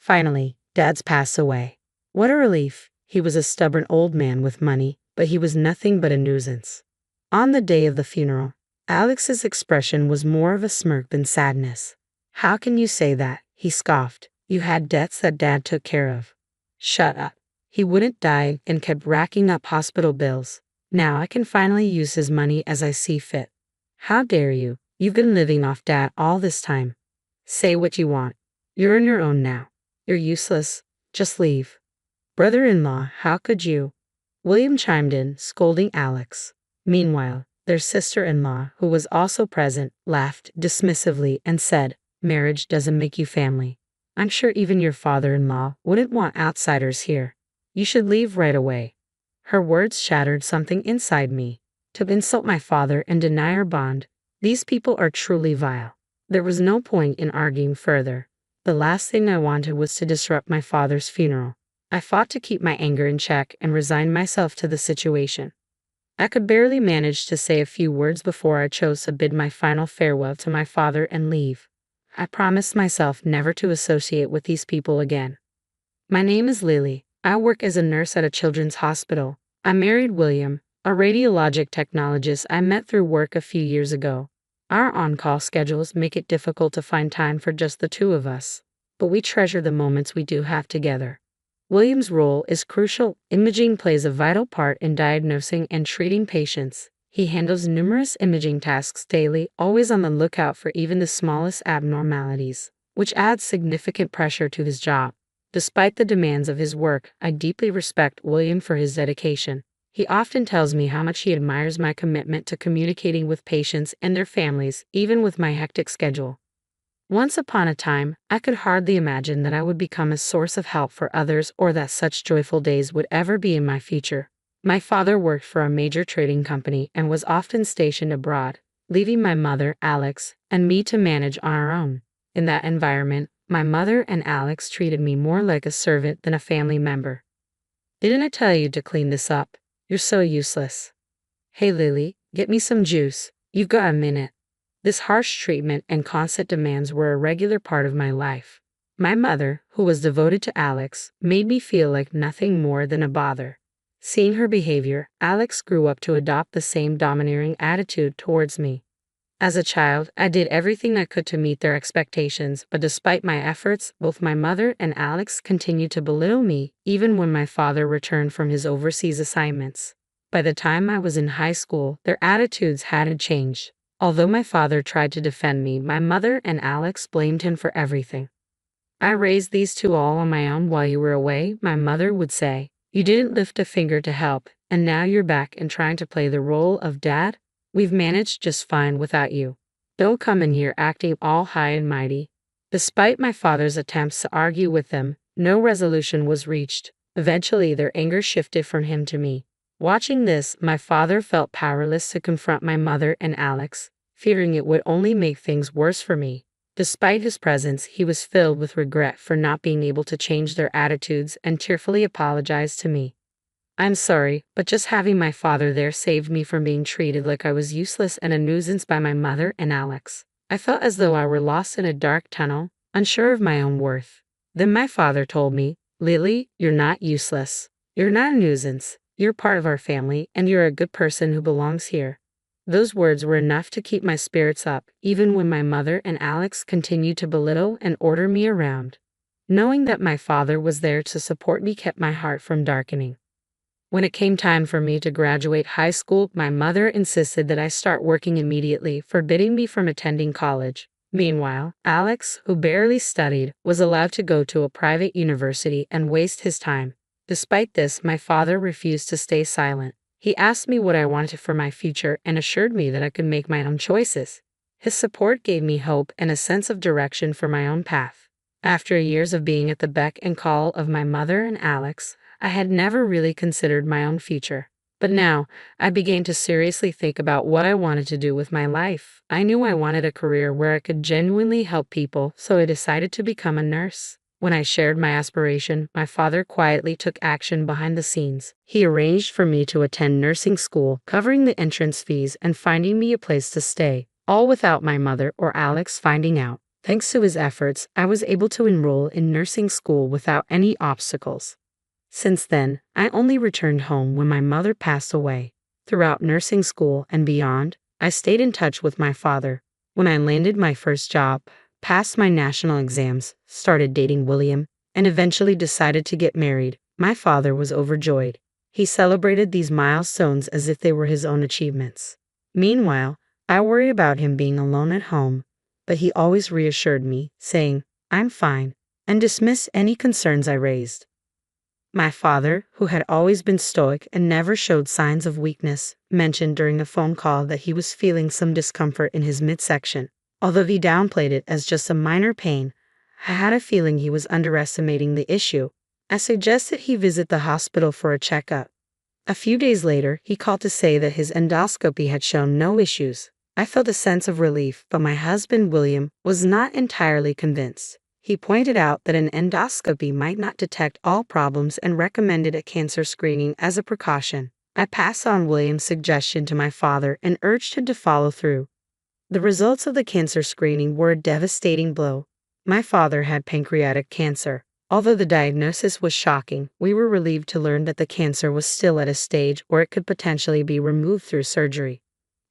Finally, Dad's passed away. What a relief. He was a stubborn old man with money, but he was nothing but a nuisance. On the day of the funeral, Alex's expression was more of a smirk than sadness. How can you say that? He scoffed. You had debts that Dad took care of. Shut up. He wouldn't die and kept racking up hospital bills. Now I can finally use his money as I see fit. How dare you? You've been living off Dad all this time. Say what you want. You're on your own now. You're useless. Just leave. Brother-in-law, how could you? William chimed in, scolding Alex. Meanwhile, their sister-in-law, who was also present, laughed dismissively and said, Marriage doesn't make you family. I'm sure even your father-in-law wouldn't want outsiders here. You should leave right away. Her words shattered something inside me. To insult my father and deny our bond, these people are truly vile. There was no point in arguing further. The last thing I wanted was to disrupt my father's funeral. I fought to keep my anger in check and resigned myself to the situation. I could barely manage to say a few words before I chose to bid my final farewell to my father and leave. I promised myself never to associate with these people again. My name is Lily. I work as a nurse at a children's hospital. I married William, a radiologic technologist I met through work a few years ago. Our on-call schedules make it difficult to find time for just the two of us, but we treasure the moments we do have together. William's role is crucial. Imaging plays a vital part in diagnosing and treating patients. He handles numerous imaging tasks daily, always on the lookout for even the smallest abnormalities, which adds significant pressure to his job. Despite the demands of his work, I deeply respect William for his dedication. He often tells me how much he admires my commitment to communicating with patients and their families, even with my hectic schedule. Once upon a time, I could hardly imagine that I would become a source of help for others or that such joyful days would ever be in my future. My father worked for a major trading company and was often stationed abroad, leaving my mother, Alex, and me to manage on our own. In that environment, my mother and Alex treated me more like a servant than a family member. Didn't I tell you to clean this up? You're so useless. Hey Lily, get me some juice. You've got a minute. This harsh treatment and constant demands were a regular part of my life. My mother, who was devoted to Alex, made me feel like nothing more than a bother. Seeing her behavior, Alex grew up to adopt the same domineering attitude towards me. As a child, I did everything I could to meet their expectations, but despite my efforts, both my mother and Alex continued to belittle me, even when my father returned from his overseas assignments. By the time I was in high school, their attitudes hadn't changed. Although my father tried to defend me, my mother and Alex blamed him for everything. I raised these two all on my own while you were away, my mother would say. You didn't lift a finger to help, and now you're back and trying to play the role of dad? We've managed just fine without you. Don't come in here acting all high and mighty. Despite my father's attempts to argue with them, no resolution was reached. Eventually, their anger shifted from him to me. Watching this, my father felt powerless to confront my mother and Alex, fearing it would only make things worse for me. Despite his presence, he was filled with regret for not being able to change their attitudes and tearfully apologized to me. I'm sorry, but just having my father there saved me from being treated like I was useless and a nuisance by my mother and Alex. I felt as though I were lost in a dark tunnel, unsure of my own worth. Then my father told me, Lily, you're not useless. You're not a nuisance. You're part of our family, and you're a good person who belongs here. Those words were enough to keep my spirits up, even when my mother and Alex continued to belittle and order me around. Knowing that my father was there to support me kept my heart from darkening. When it came time for me to graduate high school, my mother insisted that I start working immediately, forbidding me from attending college. Meanwhile, Alex, who barely studied, was allowed to go to a private university and waste his time. Despite this, my father refused to stay silent. He asked me what I wanted for my future and assured me that I could make my own choices. His support gave me hope and a sense of direction for my own path. After years of being at the beck and call of my mother and Alex, I had never really considered my own future. But now, I began to seriously think about what I wanted to do with my life. I knew I wanted a career where I could genuinely help people, so I decided to become a nurse. When I shared my aspiration, my father quietly took action behind the scenes. He arranged for me to attend nursing school, covering the entrance fees and finding me a place to stay, all without my mother or Alex finding out. Thanks to his efforts, I was able to enroll in nursing school without any obstacles. Since then, I only returned home when my mother passed away. Throughout nursing school and beyond, I stayed in touch with my father. When I landed my first job, passed my national exams, started dating William, and eventually decided to get married, my father was overjoyed. He celebrated these milestones as if they were his own achievements. Meanwhile, I worry about him being alone at home, but he always reassured me, saying, "I'm fine," and dismissed any concerns I raised. My father, who had always been stoic and never showed signs of weakness, mentioned during a phone call that he was feeling some discomfort in his midsection. Although he downplayed it as just a minor pain, I had a feeling he was underestimating the issue. I suggested he visit the hospital for a checkup. A few days later, he called to say that his endoscopy had shown no issues. I felt a sense of relief, but my husband, William, was not entirely convinced. He pointed out that an endoscopy might not detect all problems and recommended a cancer screening as a precaution. I passed on William's suggestion to my father and urged him to follow through. The results of the cancer screening were a devastating blow. My father had pancreatic cancer. Although the diagnosis was shocking, we were relieved to learn that the cancer was still at a stage where it could potentially be removed through surgery.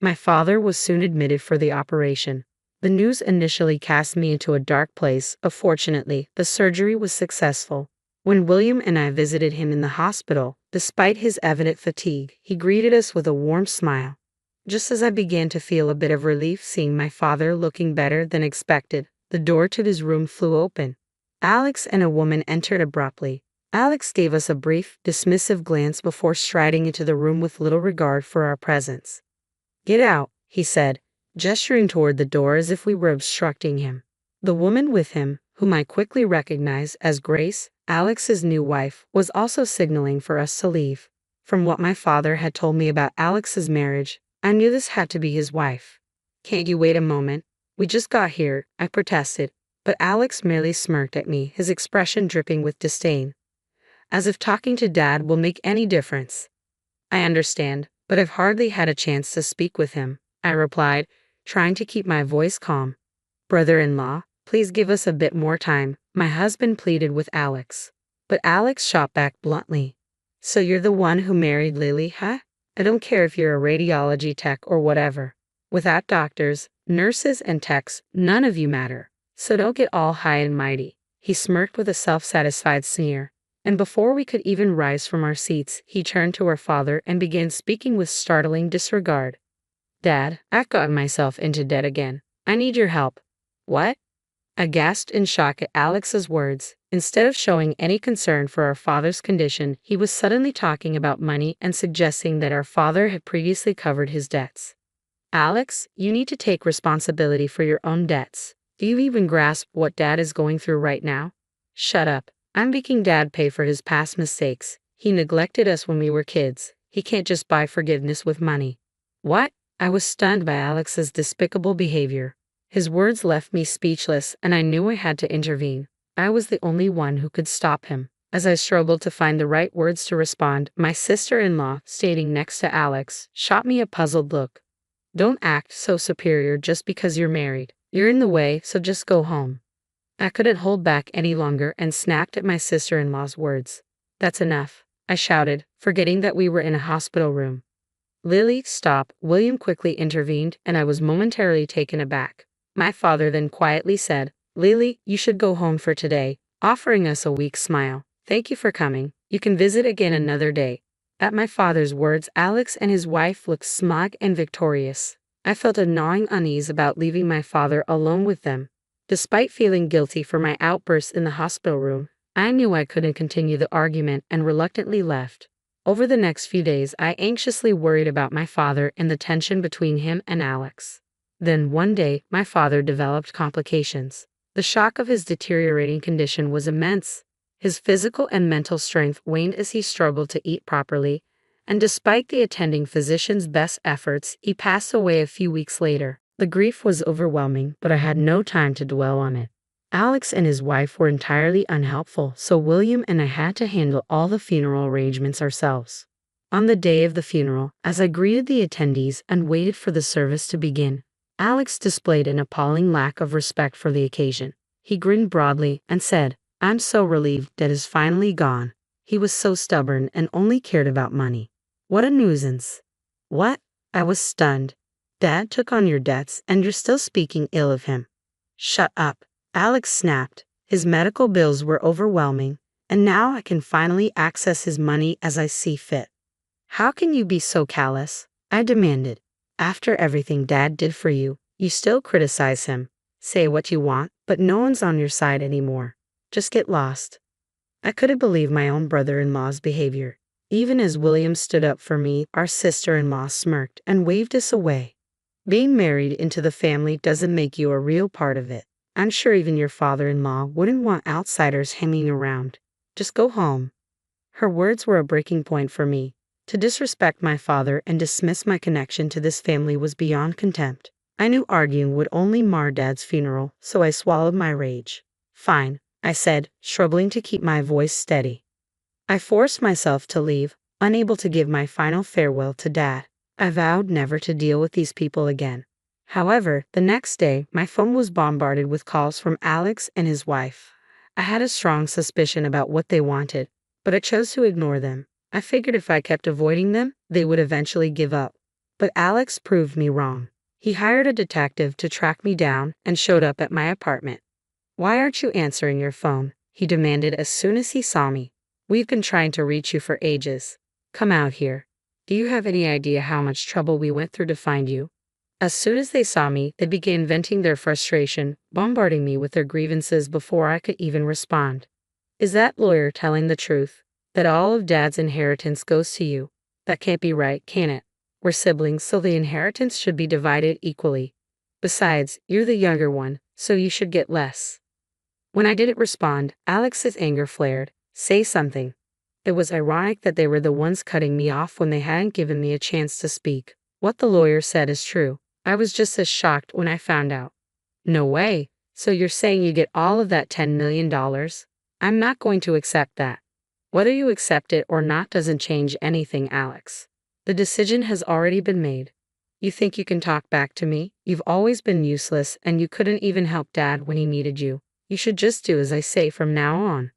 My father was soon admitted for the operation. The news initially cast me into a dark place, but fortunately, the surgery was successful. When William and I visited him in the hospital, despite his evident fatigue, he greeted us with a warm smile. Just as I began to feel a bit of relief seeing my father looking better than expected, the door to his room flew open. Alex and a woman entered abruptly. Alex gave us a brief, dismissive glance before striding into the room with little regard for our presence. "Get out," he said, gesturing toward the door as if we were obstructing him. The woman with him, whom I quickly recognized as Grace, Alex's new wife, was also signaling for us to leave. From what my father had told me about Alex's marriage, I knew this had to be his wife. "Can't you wait a moment? We just got here," I protested, but Alex merely smirked at me, his expression dripping with disdain. "As if talking to Dad will make any difference." "I understand, but I've hardly had a chance to speak with him," I replied, trying to keep my voice calm. "Brother-in-law, please give us a bit more time," my husband pleaded with Alex. But Alex shot back bluntly. "So you're the one who married Lily, huh? I don't care if you're a radiology tech or whatever. Without doctors, nurses, and techs, none of you matter. So don't get all high and mighty." He smirked with a self-satisfied sneer. And before we could even rise from our seats, he turned to our father and began speaking with startling disregard. "Dad, I've gotten myself into debt again. I need your help." "What?" I gasped in shock at Alex's words. Instead of showing any concern for our father's condition, he was suddenly talking about money and suggesting that our father had previously covered his debts. "Alex, you need to take responsibility for your own debts. Do you even grasp what Dad is going through right now?" "Shut up. I'm making Dad pay for his past mistakes. He neglected us when we were kids. He can't just buy forgiveness with money." "What?" I was stunned by Alex's despicable behavior. His words left me speechless, and I knew I had to intervene. I was the only one who could stop him. As I struggled to find the right words to respond, my sister-in-law, standing next to Alex, shot me a puzzled look. "Don't act so superior just because you're married. You're in the way, so just go home." I couldn't hold back any longer and snapped at my sister-in-law's words. "That's enough," I shouted, forgetting that we were in a hospital room. "Lily, stop," William quickly intervened, and I was momentarily taken aback. My father then quietly said, "Lily, you should go home for today," offering us a weak smile. "Thank you for coming. You can visit again another day." At my father's words, Alex and his wife looked smug and victorious. I felt a gnawing unease about leaving my father alone with them. Despite feeling guilty for my outbursts in the hospital room, I knew I couldn't continue the argument and reluctantly left. Over the next few days, I anxiously worried about my father and the tension between him and Alex. Then one day, my father developed complications. The shock of his deteriorating condition was immense. His physical and mental strength waned as he struggled to eat properly, and despite the attending physician's best efforts, he passed away a few weeks later. The grief was overwhelming, but I had no time to dwell on it. Alex and his wife were entirely unhelpful, so William and I had to handle all the funeral arrangements ourselves. On the day of the funeral, as I greeted the attendees and waited for the service to begin, Alex displayed an appalling lack of respect for the occasion. He grinned broadly and said, "I'm so relieved Dad is finally gone. He was so stubborn and only cared about money. What a nuisance." "What?" I was stunned. "Dad took on your debts and you're still speaking ill of him." "Shut up," Alex snapped. "His medical bills were overwhelming, and now I can finally access his money as I see fit." "How can you be so callous?" I demanded. "After everything Dad did for you, you still criticize him. Say what you want, but no one's on your side anymore. Just get lost." I couldn't believe my own brother-in-law's behavior. Even as William stood up for me, our sister-in-law smirked and waved us away. "Being married into the family doesn't make you a real part of it. I'm sure even your father-in-law wouldn't want outsiders hanging around. Just go home." Her words were a breaking point for me. To disrespect my father and dismiss my connection to this family was beyond contempt. I knew arguing would only mar Dad's funeral, so I swallowed my rage. "Fine," I said, struggling to keep my voice steady. I forced myself to leave, unable to give my final farewell to Dad. I vowed never to deal with these people again. However, the next day, my phone was bombarded with calls from Alex and his wife. I had a strong suspicion about what they wanted, but I chose to ignore them. I figured if I kept avoiding them, they would eventually give up. But Alex proved me wrong. He hired a detective to track me down and showed up at my apartment. "Why aren't you answering your phone?" he demanded as soon as he saw me. "We've been trying to reach you for ages. Come out here. Do you have any idea how much trouble we went through to find you?" As soon as they saw me, they began venting their frustration, bombarding me with their grievances before I could even respond. "Is that lawyer telling the truth? That all of Dad's inheritance goes to you? That can't be right, can it? We're siblings, so the inheritance should be divided equally. Besides, you're the younger one, so you should get less." When I didn't respond, Alex's anger flared. "Say something." It was ironic that they were the ones cutting me off when they hadn't given me a chance to speak. "What the lawyer said is true. I was just as shocked when I found out." "No way. So you're saying you get all of that $10 million? I'm not going to accept that." "Whether you accept it or not doesn't change anything, Alex. The decision has already been made. You think you can talk back to me? You've always been useless and you couldn't even help Dad when he needed you. You should just do as I say from now on."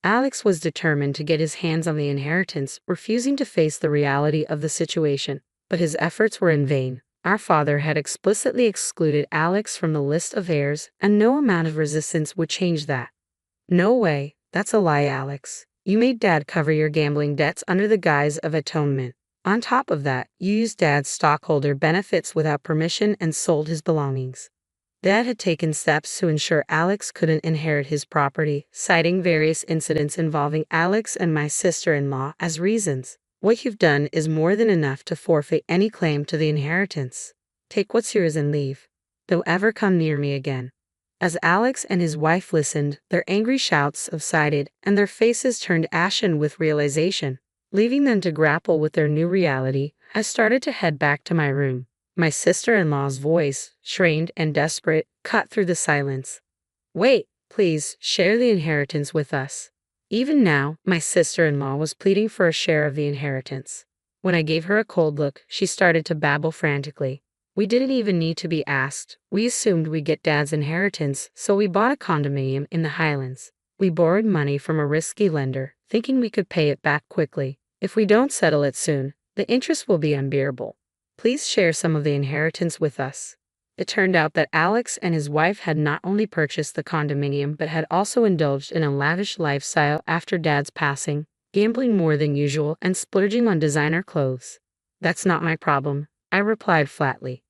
Alex was determined to get his hands on the inheritance, refusing to face the reality of the situation. But his efforts were in vain. Our father had explicitly excluded Alex from the list of heirs, and no amount of resistance would change that. "No way. That's a lie, Alex. You made Dad cover your gambling debts under the guise of atonement. On top of that, you used Dad's stockholder benefits without permission and sold his belongings." Dad had taken steps to ensure Alex couldn't inherit his property, citing various incidents involving Alex and my sister-in-law as reasons. "What you've done is more than enough to forfeit any claim to the inheritance. Take what's yours and leave. Don't ever come near me again." As Alex and his wife listened, their angry shouts subsided and their faces turned ashen with realization. Leaving them to grapple with their new reality, I started to head back to my room. My sister-in-law's voice, strained and desperate, cut through the silence. "Wait, please, share the inheritance with us." Even now, my sister-in-law was pleading for a share of the inheritance. When I gave her a cold look, she started to babble frantically. "We didn't even need to be asked. We assumed we'd get Dad's inheritance, so we bought a condominium in the Highlands. We borrowed money from a risky lender, thinking we could pay it back quickly. If we don't settle it soon, the interest will be unbearable. Please share some of the inheritance with us." It turned out that Alex and his wife had not only purchased the condominium but had also indulged in a lavish lifestyle after Dad's passing, gambling more than usual and splurging on designer clothes. "That's not my problem," I replied flatly.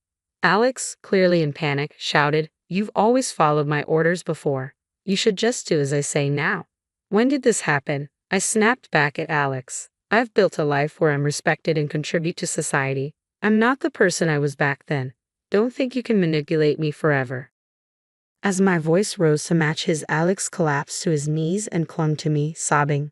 Alex, clearly in panic, shouted, "You've always followed my orders before. You should just do as I say now." "When did this happen?" I snapped back at Alex. "I've built a life where I'm respected and contribute to society. I'm not the person I was back then. Don't think you can manipulate me forever." As my voice rose to match his, Alex collapsed to his knees and clung to me, sobbing.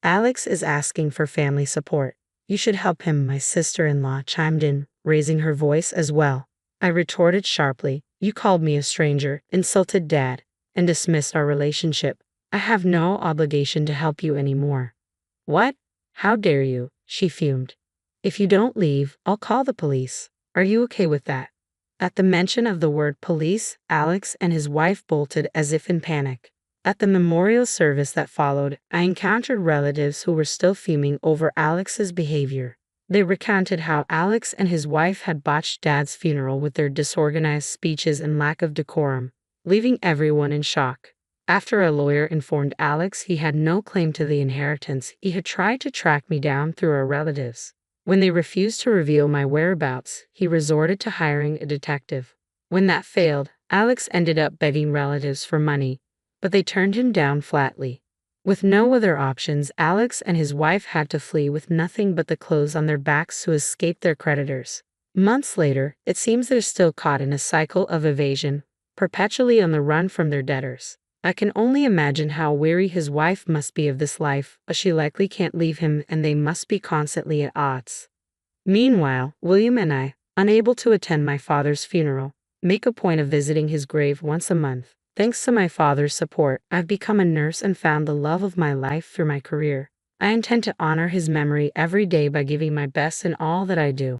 "Alex is asking for family support. You should help him," my sister-in-law chimed in, raising her voice as well. I retorted sharply, "You called me a stranger, insulted Dad, and dismissed our relationship. I have no obligation to help you anymore." "What? How dare you?" she fumed. "If you don't leave, I'll call the police. Are you okay with that?" At the mention of the word police, Alex and his wife bolted as if in panic. At the memorial service that followed, I encountered relatives who were still fuming over Alex's behavior. They recounted how Alex and his wife had botched Dad's funeral with their disorganized speeches and lack of decorum, leaving everyone in shock. After a lawyer informed Alex he had no claim to the inheritance, he had tried to track me down through our relatives. When they refused to reveal my whereabouts, he resorted to hiring a detective. When that failed, Alex ended up begging relatives for money, but they turned him down flatly. With no other options, Alex and his wife had to flee with nothing but the clothes on their backs to escape their creditors. Months later, it seems they're still caught in a cycle of evasion, perpetually on the run from their debtors. I can only imagine how weary his wife must be of this life, but she likely can't leave him and they must be constantly at odds. Meanwhile, William and I, unable to attend my father's funeral, make a point of visiting his grave once a month. Thanks to my father's support, I've become a nurse and found the love of my life through my career. I intend to honor his memory every day by giving my best in all that I do.